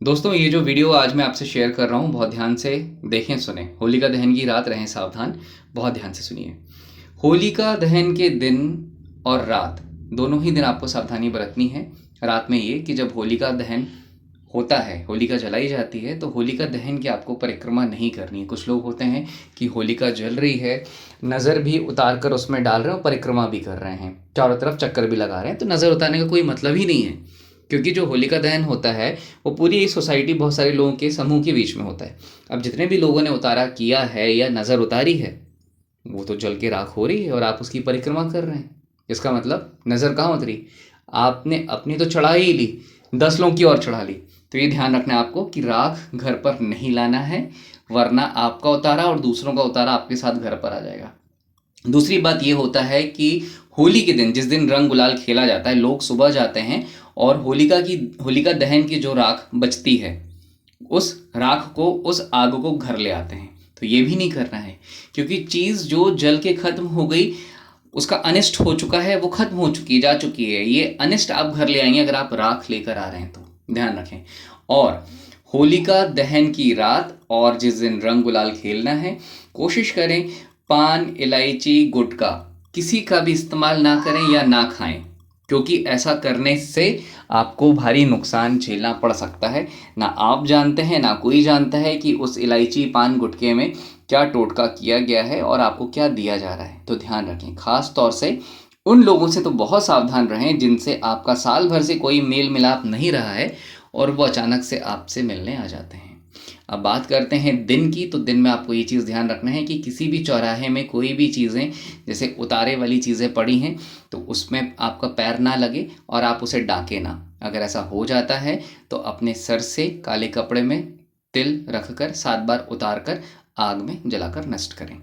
दोस्तों, ये जो वीडियो आज मैं आपसे शेयर कर रहा हूँ, बहुत ध्यान से देखें, सुने। होलिका दहन की रात, रहें सावधान। बहुत ध्यान से सुनिए। होलिका दहन के दिन और रात, दोनों ही दिन आपको सावधानी बरतनी है। रात में ये कि जब होलिका दहन होता है, होलिका जलाई जाती है, तो होलिका दहन की आपको परिक्रमा नहीं करनी है। कुछ लोग होते हैं कि होलिका जल रही है, नज़र भी उतार कर उसमें डाल रहे हैं और परिक्रमा भी कर रहे हैं, चारों तरफ चक्कर भी लगा रहे हैं। तो नज़र उतारने का कोई मतलब ही नहीं है, क्योंकि जो होलिका दहन होता है वो पूरी सोसाइटी, बहुत सारे लोगों के समूह के बीच में होता है। अब जितने भी लोगों ने उतारा किया है या नज़र उतारी है, वो तो जल के राख हो रही है और आप उसकी परिक्रमा कर रहे हैं। इसका मतलब नज़र कहाँ उतरी? आपने अपनी तो चढ़ा ही ली, 10 लोगों की और चढ़ा ली। तो ये ध्यान रखना है आपको कि राख घर पर नहीं लाना है, वरना आपका उतारा और दूसरों का उतारा आपके साथ घर पर आ जाएगा। दूसरी बात ये होता है कि होली के दिन, जिस दिन रंग गुलाल खेला जाता है, लोग सुबह जाते हैं और होलिका दहन की जो राख बचती है, उस राख को, उस आग को घर ले आते हैं। तो ये भी नहीं करना है, क्योंकि चीज़ जो जल के खत्म हो गई, उसका अनिष्ट हो चुका है, वो खत्म हो चुकी है, जा चुकी है। ये अनिष्ट आप घर ले आएंगे अगर आप राख लेकर आ रहे हैं, तो ध्यान रखें। और होलिका दहन की रात और जिस दिन रंग गुलाल खेलना है, कोशिश करें पान, इलायची, गुटखा किसी का भी इस्तेमाल ना करें या ना खाएं, क्योंकि ऐसा करने से आपको भारी नुकसान झेलना पड़ सकता है। ना आप जानते हैं, ना कोई जानता है कि उस इलायची, पान, गुटखे में क्या टोटका किया गया है और आपको क्या दिया जा रहा है। तो ध्यान रखें, खास तौर से उन लोगों से तो बहुत सावधान रहें जिनसे आपका साल भर से कोई मेल मिलाप नहीं रहा है और वो अचानक से आपसे मिलने आ जाते हैं। अब बात करते हैं दिन की, तो दिन में आपको ये चीज़ ध्यान रखना है कि किसी भी चौराहे में कोई भी चीज़ें, जैसे उतारे वाली चीज़ें पड़ी हैं, तो उसमें आपका पैर ना लगे और आप उसे डाके ना। अगर ऐसा हो जाता है तो अपने सर से काले कपड़े में तिल रखकर 7 बार उतार कर आग में जलाकर नष्ट करें।